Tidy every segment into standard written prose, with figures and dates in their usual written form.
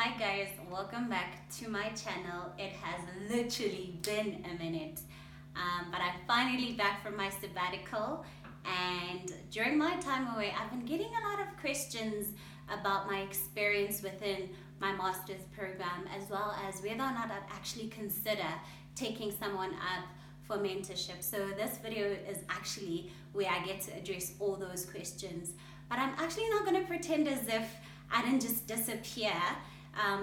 Hi guys, welcome back to my channel. It has literally been a minute, but I'm finally back from my sabbatical, and during my time away I've been getting a lot of questions about my experience within my master's program, as well as whether or not I'd actually consider taking someone up for mentorship. So this video is actually where I get to address all those questions, but I'm actually not going to pretend as if I didn't just disappear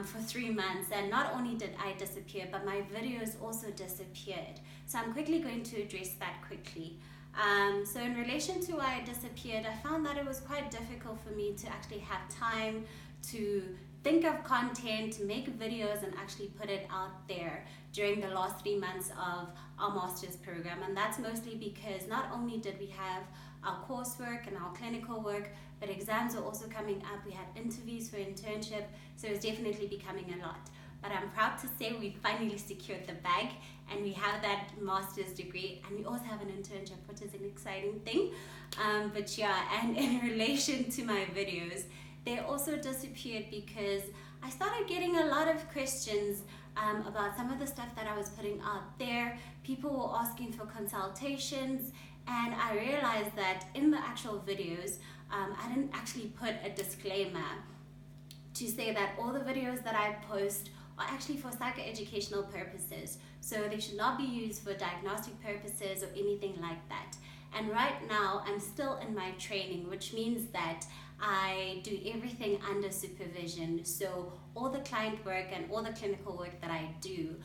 for 3 months. And not only did I disappear, but my videos also disappeared. So I'm quickly going to address that quickly. So in relation to why I disappeared, I found that it was quite difficult for me to actually have time to think of content, make videos, and actually put it out there during the last 3 months of our master's program. And that's mostly because not only did we have our coursework and our clinical work, but exams were also coming up. We had interviews for internship, so it was definitely becoming a lot. But I'm proud to say we finally secured the bag, and we have that master's degree, and we also have an internship, which is an exciting thing. But yeah, and in relation to my videos, they also disappeared because I started getting a lot of questions about some of the stuff that I was putting out there. People were asking for consultations, and I realized that in the actual videos, I didn't actually put a disclaimer to say that all the videos that I post are actually for psychoeducational purposes. So they should not be used for diagnostic purposes or anything like that. And right now, I'm still in my training, which means that I do everything under supervision. So all the client work and all the clinical work that I do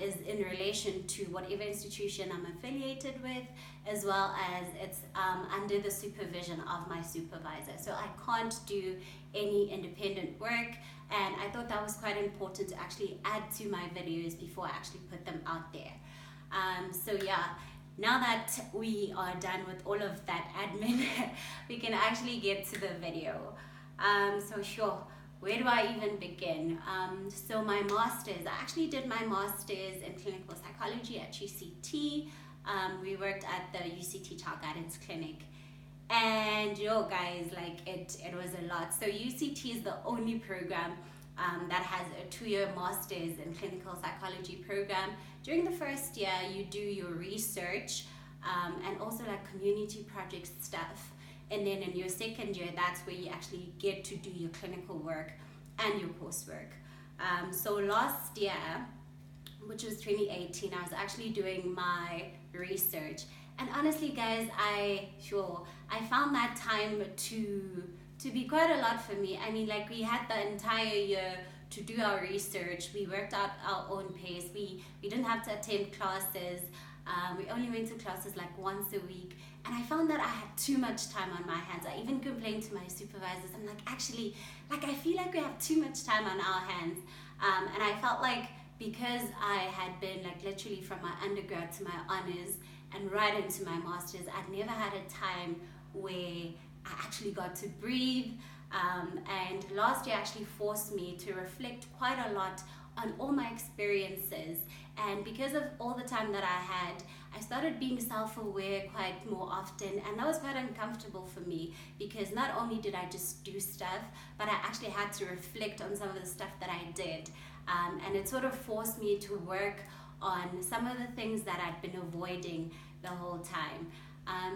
is in relation to whatever institution I'm affiliated with, as well as it's under the supervision of my supervisor. So I can't do any independent work, and I thought that was quite important to actually add to my videos before I actually put them out there. So yeah, now that we are done with all of that admin, we can actually get to the video. So sure, where do I even begin? So my master's, I actually did my master's in clinical psychology at UCT. We worked at the UCT Child Guidance Clinic. And yo guys, like it was a lot. So UCT is the only program that has a 2-year master's in clinical psychology program. During the first year, you do your research and also like community project stuff. And then in your second year, that's where you actually get to do your clinical work and your coursework. So last year, which was 2018, I was actually doing my research. And honestly, guys, I found that time to be quite a lot for me. I mean, like, we had the entire year to do our research. We worked out our own pace. We didn't have to attend classes. We only went to classes like once a week. And I found that I had too much time on my hands. I even complained to my supervisors. I'm like, actually, like, I feel like we have too much time on our hands. And I felt like because I had been like literally from my undergrad to my honors and right into my master's, I'd never had a time where I actually got to breathe. And last year actually forced me to reflect quite a lot on all my experiences. And because of all the time that I had, I started being self-aware quite more often, and that was quite uncomfortable for me, because not only did I just do stuff, but I actually had to reflect on some of the stuff that I did. And it sort of forced me to work on some of the things that I'd been avoiding the whole time.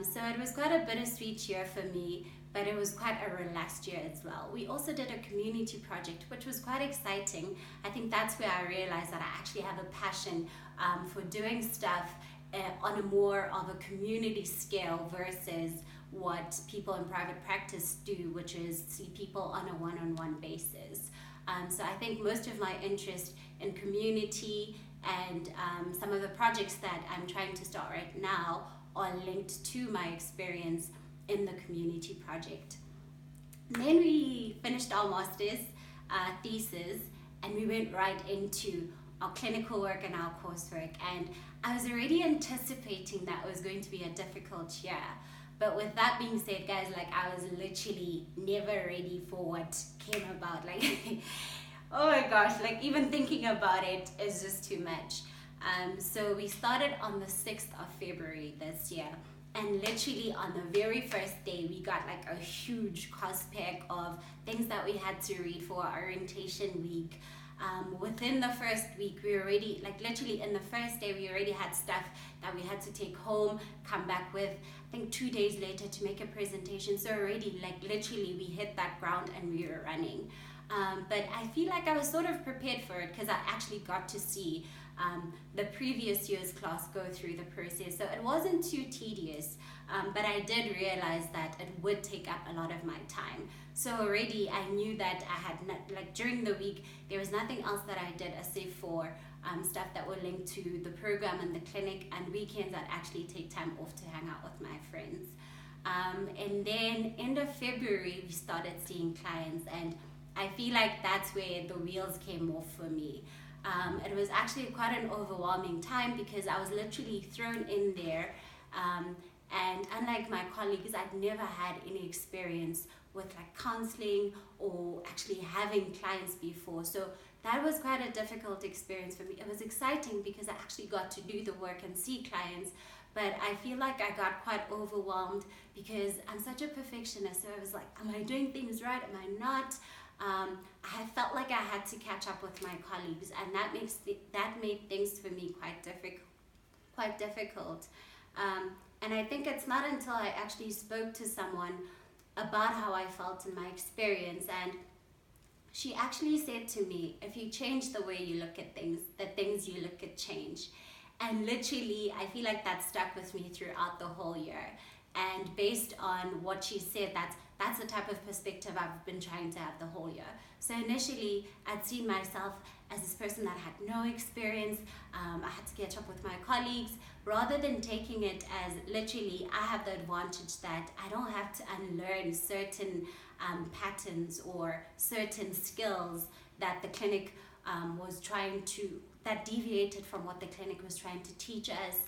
So it was quite a bittersweet year for me, but it was quite a relaxed year as well. We also did a community project, which was quite exciting. I think that's where I realized that I actually have a passion for doing stuff on a more of a community scale versus what people in private practice do, which is see people on a one-on-one basis. So I think most of my interest in community and some of the projects that I'm trying to start right now are linked to my experience in the community project. And then we finished our master's thesis, and we went right into our clinical work and our coursework. And I was already anticipating that it was going to be a difficult year. But with that being said, guys, like, I was literally never ready for what came about. Like, oh my gosh, like, even thinking about it is just too much. So we started on the 6th of February this year. And literally on the very first day, we got like a huge cost pack of things that we had to read for our orientation week. Within the first week, we already, like literally in the first day, we already had stuff that we had to take home, come back with, I think 2 days later to make a presentation. So already, like literally, we hit that ground and we were running. But I feel like I was sort of prepared for it because I actually got to see the previous year's class go through the process. So it wasn't too tedious, but I did realize that it would take up a lot of my time. So already I knew that I had, like during the week, there was nothing else that I did except for stuff that were linked to the program and the clinic, and weekends I'd actually take time off to hang out with my friends. And then end of February, we started seeing clients, and I feel like that's where the wheels came off for me. It was actually quite an overwhelming time because I was literally thrown in there, and unlike my colleagues, I'd never had any experience with like counseling or actually having clients before. So that was quite a difficult experience for me. It was exciting because I actually got to do the work and see clients, but I feel like I got quite overwhelmed because I'm such a perfectionist. So I was like, am I doing things right? Am I not? I felt like I had to catch up with my colleagues, and that made things for me quite difficult. And I think it's not until I actually spoke to someone about how I felt in my experience, and she actually said to me, if you change the way you look at things, the things you look at change. And literally, I feel like that stuck with me throughout the whole year. And based on what she said, that's the type of perspective I've been trying to have the whole year. So initially, I'd seen myself as this person that had no experience. I had to catch up with my colleagues, rather than taking it as literally I have the advantage that I don't have to unlearn certain patterns or certain skills that the clinic that deviated from what the clinic was trying to teach us,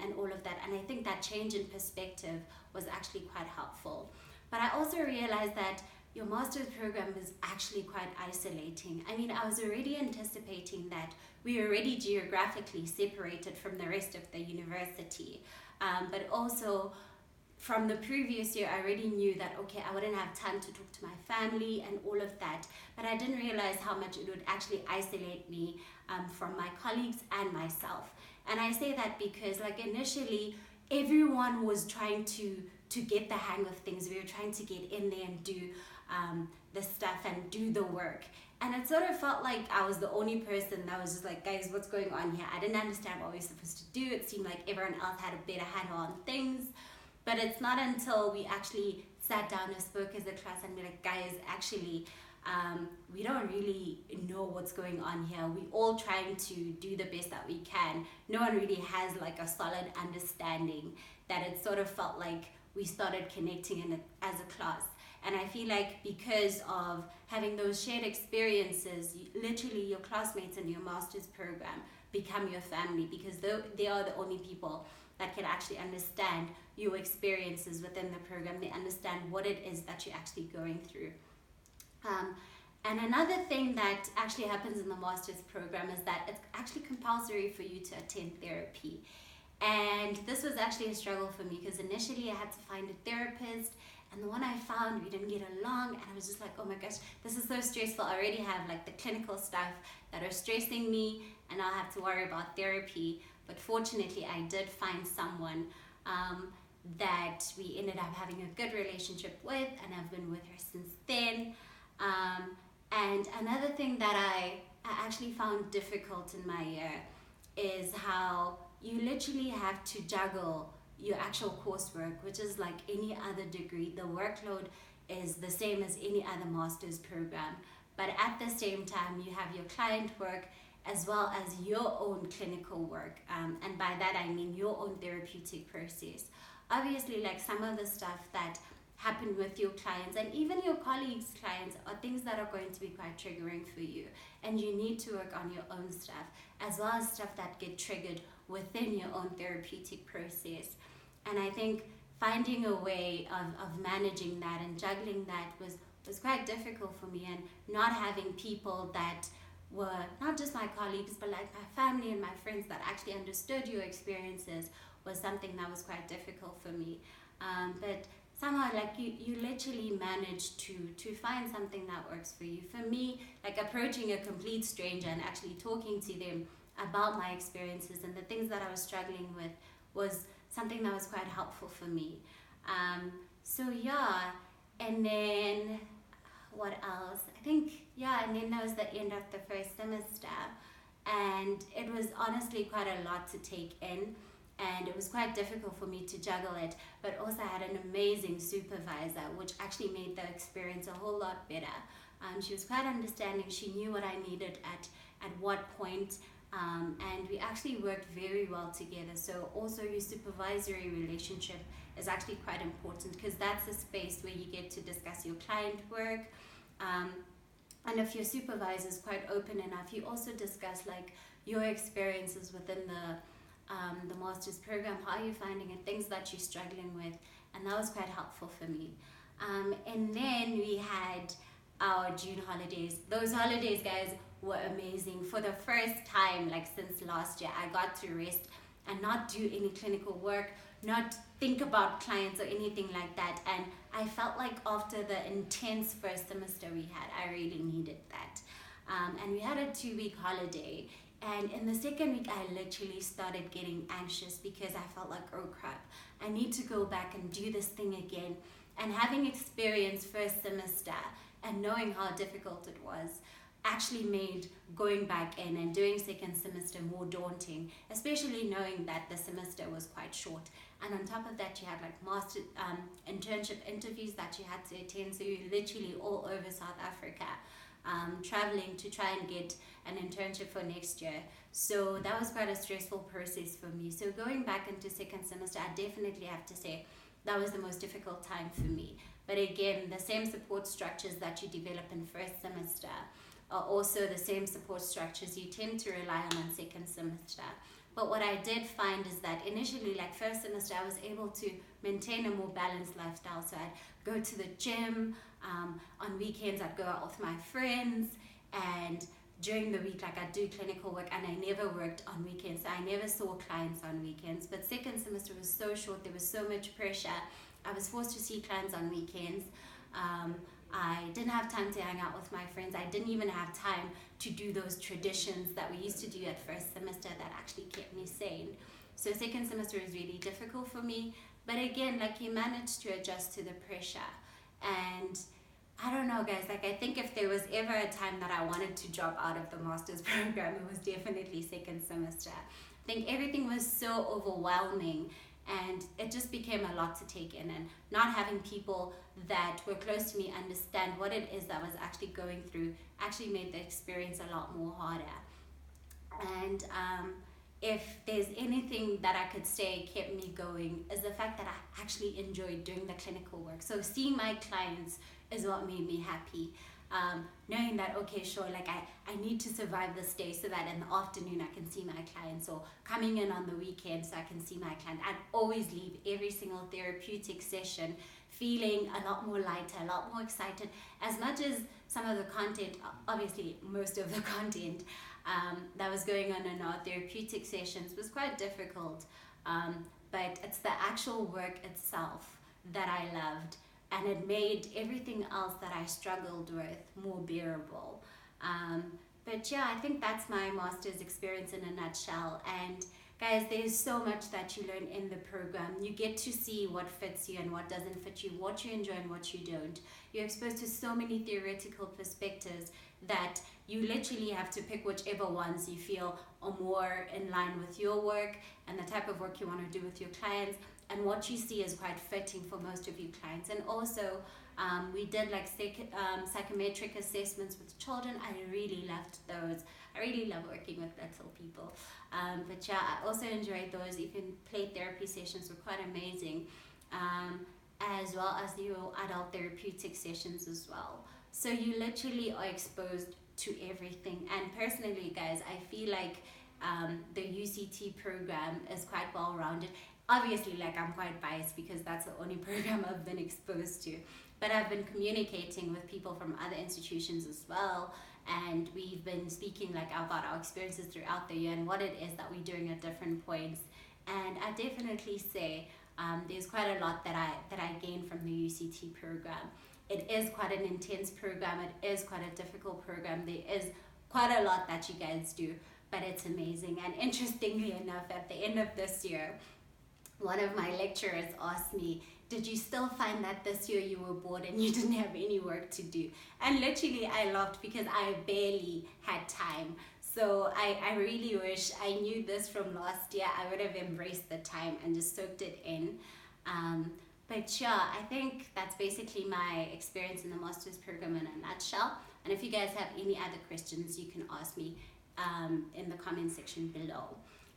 and all of that. And I think that change in perspective was actually quite helpful. But I also realized that your master's program was actually quite isolating. I mean, I was already anticipating that we were already geographically separated from the rest of the university. But also from the previous year, I already knew that, okay, I wouldn't have time to talk to my family and all of that. But I didn't realize how much it would actually isolate me from my colleagues and myself. And I say that because like initially, everyone was trying to get the hang of things. We were trying to get in there and do the stuff and do the work. And it sort of felt like I was the only person that was just like, guys, what's going on here? I didn't understand what we were supposed to do. It seemed like everyone else had a better handle on things. But it's not until we actually sat down and spoke as a class and we're like, guys, actually, we don't really know what's going on here. We all trying to do the best that we can. No one really has like a solid understanding. That it sort of felt like we started connecting in it as a class. And I feel like because of having those shared experiences, literally your classmates in your master's program become your family, because they are the only people that can actually understand your experiences within the program. They understand what it is that you're actually going through. And another thing that actually happens in the master's program is that it's actually compulsory for you to attend therapy. And this was actually a struggle for me because initially I had to find a therapist, and the one I found, we didn't get along, and I was just like, oh my gosh, this is so stressful. I already have like the clinical stuff that are stressing me, and I'll have to worry about therapy. But fortunately, I did find someone that we ended up having a good relationship with, and I've been with her since then. And another thing that I actually found difficult in my year is how you literally have to juggle your actual coursework, which is like any other degree. The workload is the same as any other master's program, but at the same time you have your client work as well as your own clinical work, and by that I mean your own therapeutic process. Obviously, like some of the stuff that happen with your clients and even your colleagues' clients are things that are going to be quite triggering for you, and you need to work on your own stuff as well as stuff that get triggered within your own therapeutic process. And I think finding a way of managing that and juggling that was quite difficult for me, and not having people that were not just my colleagues, but like my family and my friends that actually understood your experiences was something that was quite difficult for me. But somehow, like you literally managed to find something that works for you. For me, like approaching a complete stranger and actually talking to them about my experiences and the things that I was struggling with was something that was quite helpful for me. So yeah, and then what else? I think, yeah, and then that was the end of the first semester. And it was honestly quite a lot to take in. And it was quite difficult for me to juggle it. But also, I had an amazing supervisor, which actually made the experience a whole lot better. She was quite understanding. She knew what I needed at what point. And we actually worked very well together. So, also, your supervisory relationship is actually quite important because that's a space where you get to discuss your client work. Um, and if your supervisor is quite open enough, you also discuss like your experiences within the master's program, how you're finding it, things that you're struggling with, and that was quite helpful for me. And then we had our June holidays. Those holidays, guys, were amazing. For the first time, like since last year, I got to rest and not do any clinical work, not think about clients or anything like that. And I felt like after the intense first semester we had, I really needed that. And we had a 2-week holiday. And in the second week, I literally started getting anxious because I felt like, oh crap, I need to go back and do this thing again. And having experienced first semester and knowing how difficult it was, actually made going back in and doing second semester more daunting, especially knowing that the semester was quite short. And on top of that, you had like master internship interviews that you had to attend. So you're literally all over South Africa, traveling to try and get an internship for next year. So that was quite a stressful process for me. So going back into second semester, I definitely have to say that was the most difficult time for me. But again, the same support structures that you develop in first semester are also the same support structures you tend to rely on second semester. But what I did find is that initially, like first semester, I was able to maintain a more balanced lifestyle. So I'd go to the gym, on weekends I'd go out with my friends, and during the week, like I'd do clinical work, and I never worked on weekends. So I never saw clients on weekends. But second semester was so short, there was so much pressure. I was forced to see clients on weekends. I didn't have time to hang out with my friends. I didn't even have time to do those traditions that we used to do at first semester that actually kept me sane. So second semester was really difficult for me. But again, like you managed to adjust to the pressure. And I don't know, guys, like I think if there was ever a time that I wanted to drop out of the master's program, it was definitely second semester. I think everything was so overwhelming and it just became a lot to take in, and not having people that were close to me understand what it is that I was actually going through actually made the experience a lot more harder. And if there's anything that I could say kept me going is the fact that I actually enjoyed doing the clinical work. So seeing my clients is what made me happy. Knowing that, okay, sure, like I need to survive this day so that in the afternoon I can see my clients, or coming in on the weekend so I can see my client. I'd always leave every single therapeutic session feeling a lot more lighter, a lot more excited. As much as some of the content, obviously most of the content that was going on in our therapeutic sessions was quite difficult, but it's the actual work itself that I loved, and it made everything else that I struggled with more bearable. But yeah, I think that's my master's experience in a nutshell. And guys, there's so much that you learn in the program. You get to see what fits you and what doesn't fit you, what you enjoy and what you don't. You're exposed to so many theoretical perspectives that you literally have to pick whichever ones you feel are more in line with your work and the type of work you want to do with your clients, and what you see is quite fitting for most of your clients. And also, we did like psychometric assessments with children. I really loved those. I really love working with little people. But yeah, I also enjoyed those. Even play therapy sessions were quite amazing, as well as your adult therapeutic sessions as well. So you literally are exposed to everything. And personally, guys, I feel like the UCT program is quite well-rounded. Obviously, like I'm quite biased because that's the only program I've been exposed to. But I've been communicating with people from other institutions as well. and we've been speaking like about our experiences throughout the year and what it is that we're doing at different points. And I definitely say there's quite a lot that I gained from the UCT program. It is quite an intense program. It is quite a difficult program. There is quite a lot that you guys do, but it's amazing. And interestingly enough, at the end of this year, one of my lecturers asked me, did you still find that this year you were bored and you didn't have any work to do? And literally I laughed because I barely had time. So I really wish I knew this from last year. I would have embraced the time and just soaked it in. But yeah, I think that's basically my experience in the master's program in a nutshell. And if you guys have any other questions, you can ask me in the comment section below.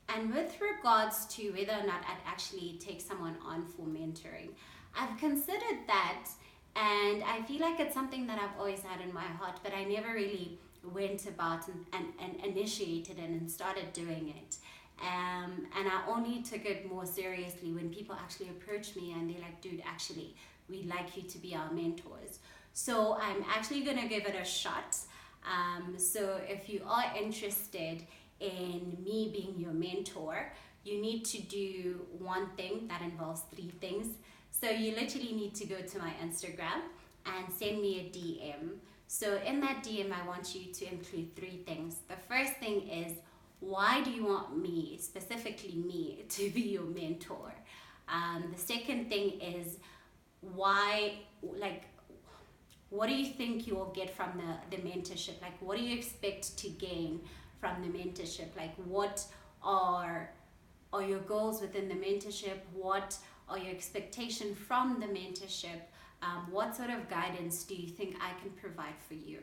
And with regards to whether or not I'd actually take someone on for mentoring, I've considered that, and I feel like it's something that I've always had in my heart, but I never really went about and initiated it and started doing it. And I only took it more seriously when people actually approached me and they're like, dude, actually, we'd like you to be our mentors. So I'm actually going to give it a shot. So if you are interested in me being your mentor, you need to do one thing that involves 3 things. So you literally need to go to my Instagram and send me a DM. So in that DM, I want you to include 3 things. The first thing is, why do you want me, specifically me, to be your mentor? The second thing is, why, like, what do you think you will get from the mentorship? Like, what do you expect to gain from the mentorship? Like, what are your goals within the mentorship? What are your expectations from the mentorship? What sort of guidance do you think I can provide for you?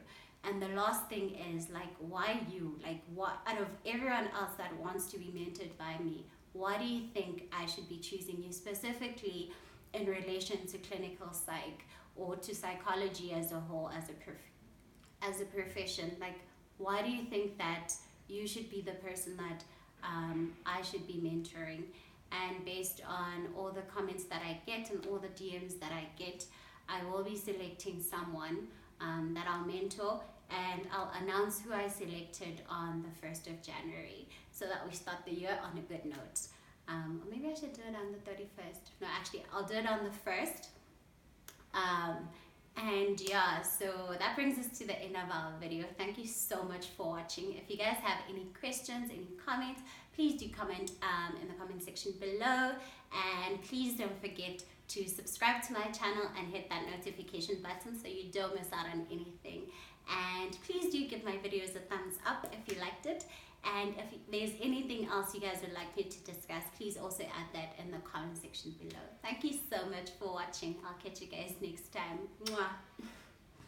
And the last thing is, like, why you? Like, what out of everyone else that wants to be mentored by me, why do you think I should be choosing you specifically in relation to clinical psych or to psychology as a whole, as a profession? Like, why do you think that you should be the person that I should be mentoring? And based on all the comments that I get and all the DMs that I get, I will be selecting someone that I'll mentor, and I'll announce who I selected on the 1st of January so that we start the year on a good note. Or maybe I should do it on the 31st. No, actually, I'll do it on the 1st. And yeah, so that brings us to the end of our video. Thank you so much for watching. If you guys have any questions, any comments, please do comment in the comment section below. And please don't forget to subscribe to my channel and hit that notification button so you don't miss out on anything. And please do give my videos a thumbs up if you liked it. And if there's anything else you guys would like me to discuss, please also add that in the comment section below. Thank you so much for watching. I'll catch you guys next time. Mwah.